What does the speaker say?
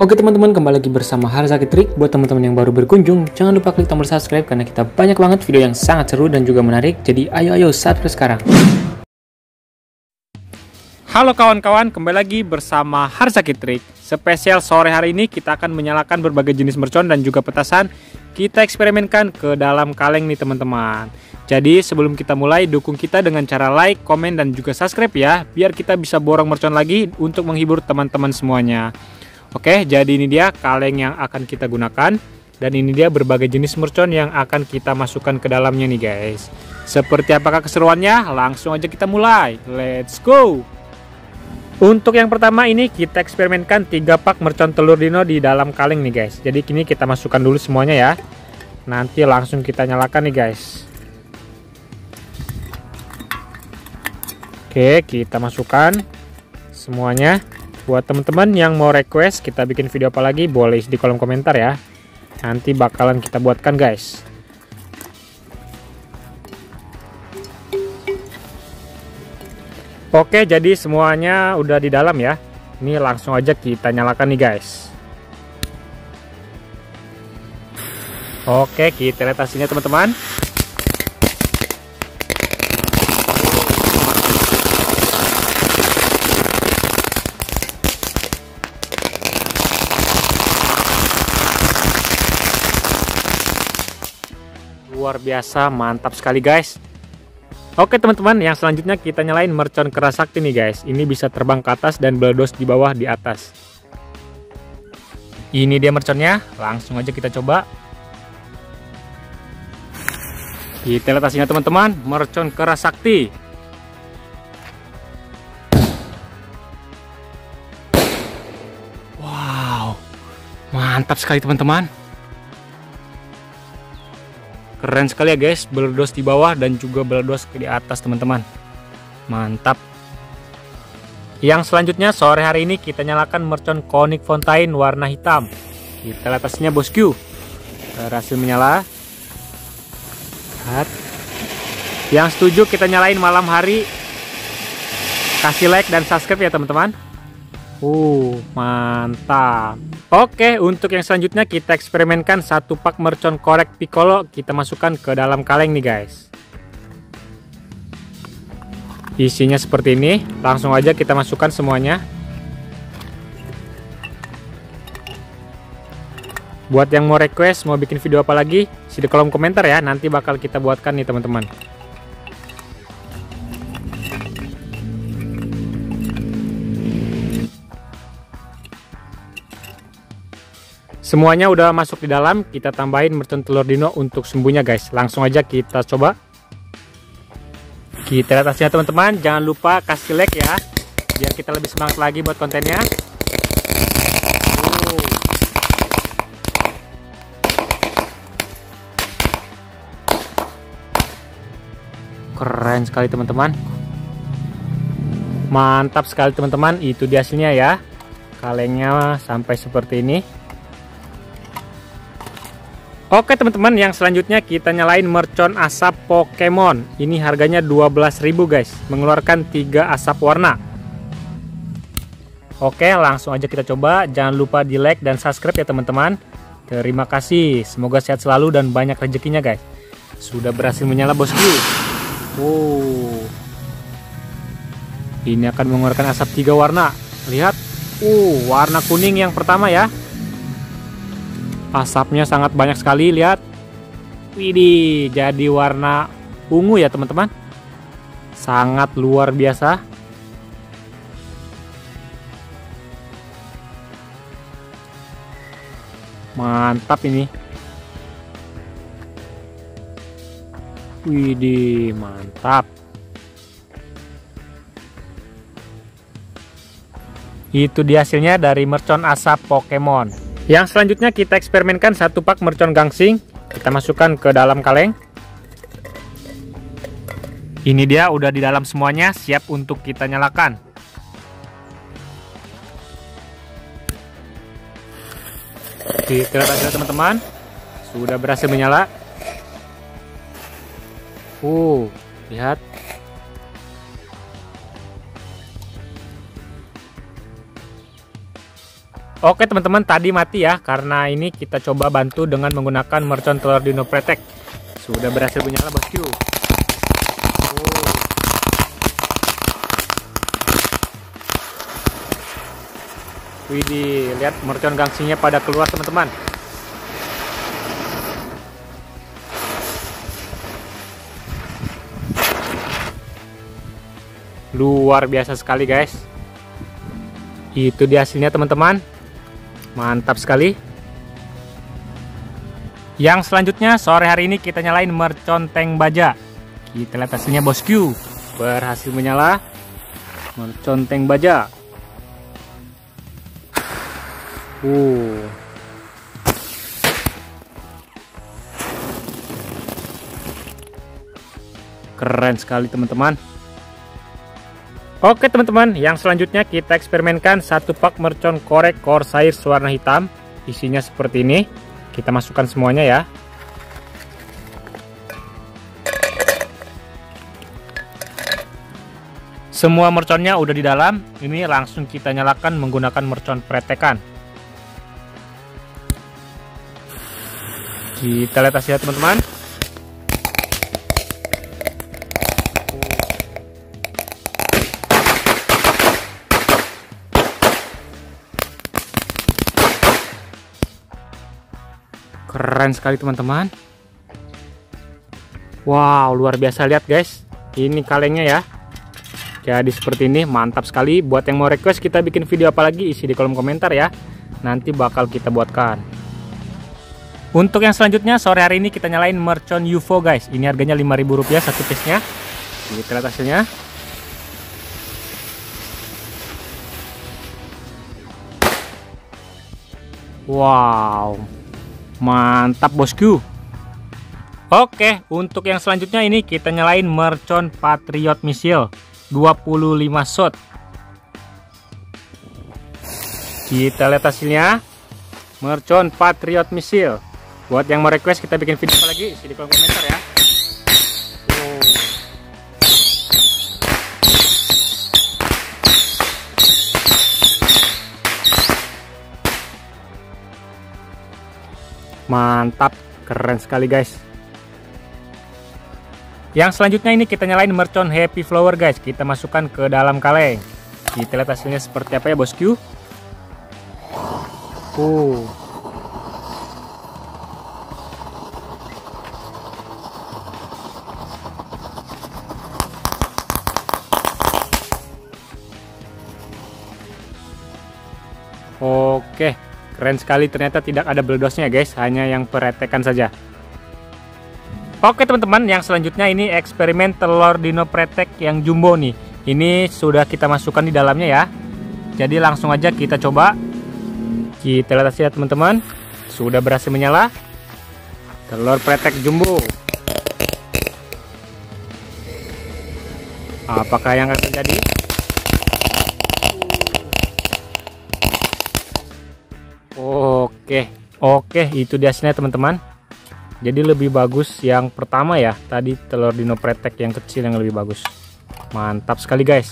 Oke teman-teman, kembali lagi bersama Harzaki Trik. Buat teman-teman yang baru berkunjung, jangan lupa klik tombol subscribe karena kita banyak banget video yang sangat seru dan juga menarik. Jadi ayo subscribe sekarang. Halo kawan-kawan, kembali lagi bersama Harzaki Trik. Spesial sore hari ini kita akan menyalakan berbagai jenis mercon dan juga petasan. Kita eksperimenkan ke dalam kaleng nih teman-teman. Jadi sebelum kita mulai, dukung kita dengan cara like, komen, dan juga subscribe ya, biar kita bisa borong mercon lagi untuk menghibur teman-teman semuanya. Oke, jadi ini dia kaleng yang akan kita gunakan. Dan ini dia berbagai jenis mercon yang akan kita masukkan ke dalamnya nih guys. Seperti apakah keseruannya? Langsung aja kita mulai. Let's go! Untuk yang pertama ini kita eksperimenkan 3 pak mercon telur dino di dalam kaleng nih guys. Jadi kini kita masukkan dulu semuanya ya. Nanti langsung kita nyalakan nih guys. Oke, kita masukkan semuanya. Buat teman-teman yang mau request kita bikin video apa lagi, boleh isi di kolom komentar ya. Nanti bakalan kita buatkan guys. Oke, jadi semuanya udah di dalam ya. Ini langsung aja kita nyalakan nih guys. Oke, kita lihat hasilnya teman-teman. Luar biasa, mantap sekali guys. Oke teman-teman, yang selanjutnya kita nyalain mercon keras sakti nih guys. Ini bisa terbang ke atas dan meledos di bawah di atas. Ini dia merconnya, langsung aja kita coba. Kita lihat hasilnya teman-teman, mercon keras sakti. Wow, mantap sekali teman-teman. Keren sekali ya guys, meledos di bawah dan juga meledos di atas teman-teman. Mantap. Yang selanjutnya sore hari ini kita nyalakan mercon Conic Fountain warna hitam. Kita lihat hasilnya bosku. Berhasil menyala. Lihat. Yang setuju kita nyalain malam hari. Kasih like dan subscribe ya teman-teman. Mantap. Oke, untuk yang selanjutnya kita eksperimenkan 1 pak mercon korek piccolo. Kita masukkan ke dalam kaleng nih guys. Isinya seperti ini. Langsung aja kita masukkan semuanya. Buat yang mau request, mau bikin video apa lagi, isi di kolom komentar ya. Nanti bakal kita buatkan nih teman-teman. Semuanya udah masuk di dalam, kita tambahin mercon telur dino untuk sumbunya guys. Langsung aja kita coba. Kita lihat hasilnya teman-teman, jangan lupa kasih like ya, biar kita lebih semangat lagi buat kontennya. Keren sekali teman-teman. Mantap sekali teman-teman, itu dia hasilnya ya. Kalengnya sampai seperti ini. Oke teman-teman, yang selanjutnya kita nyalain mercon asap Pokemon. Ini harganya 12.000 guys, mengeluarkan 3 asap warna. Oke, langsung aja kita coba. Jangan lupa di like dan subscribe ya teman-teman. Terima kasih, semoga sehat selalu dan banyak rezekinya guys. Sudah berhasil menyala bosku. Ini akan mengeluarkan asap 3 warna. Lihat, warna kuning yang pertama ya. Asapnya sangat banyak sekali, lihat. Widih, jadi warna ungu ya teman-teman. Sangat luar biasa. Mantap ini. Widih, mantap. Itu dia hasilnya dari mercon asap Pokemon. Yang selanjutnya kita eksperimenkan 1 pak mercon gangsing. Kita masukkan ke dalam kaleng. Ini dia udah di dalam semuanya, siap untuk kita nyalakan. Kita lihat hasilnya teman-teman, sudah berhasil menyala. Lihat. Oke teman-teman, tadi mati ya, karena ini kita coba bantu dengan menggunakan mercon telur dino pretek. Sudah berhasil menyala bosku. Widih, lihat mercon gangsinya pada keluar teman-teman. Luar biasa sekali guys. Itu dia hasilnya teman-teman. Mantap sekali. Yang selanjutnya sore hari ini kita nyalain mercon tank baja. Kita lihat hasilnya bosku. Berhasil menyala mercon tank baja. Keren sekali teman-teman. Oke teman-teman, yang selanjutnya kita eksperimenkan satu pak mercon korek Corsair warna hitam. Isinya seperti ini. Kita masukkan semuanya ya. Semua merconnya udah di dalam. Ini langsung kita nyalakan menggunakan mercon pretekan. Kita lihat hasilnya teman-teman. Keren sekali teman-teman. Wow, luar biasa, lihat guys. Ini kalengnya ya. Jadi seperti ini, mantap sekali. Buat yang mau request kita bikin video apa lagi, isi di kolom komentar ya. Nanti bakal kita buatkan. Untuk yang selanjutnya sore hari ini kita nyalain mercon UFO guys. Ini harganya Rp5.000 satu piece-nya. Kita lihat hasilnya. Wow, mantap bosku. Oke, untuk yang selanjutnya ini kita nyalain mercon Patriot Missile 25 shot. Kita lihat hasilnya. Mercon Patriot Missile. Buat yang mau request kita bikin video apa lagi, isi di kolom komentar ya. Mantap, keren sekali guys. Yang selanjutnya ini kita nyalain mercon Happy Flower guys. Kita masukkan ke dalam kaleng. Kita lihat hasilnya seperti apa ya bosku. Oke, keren sekali, ternyata tidak ada beledosnya guys, hanya yang peretekan saja. Oke teman-teman, yang selanjutnya ini eksperimen telur dino pretek yang jumbo nih. Ini sudah kita masukkan di dalamnya ya. Jadi langsung aja kita coba. Kita lihat hasilnya teman-teman. Sudah berhasil menyala telur pretek jumbo. Apakah yang akan terjadi? Oke, itu dia hasilnya teman-teman. Jadi lebih bagus yang pertama ya. Tadi telur dino pretek yang kecil yang lebih bagus. Mantap sekali guys.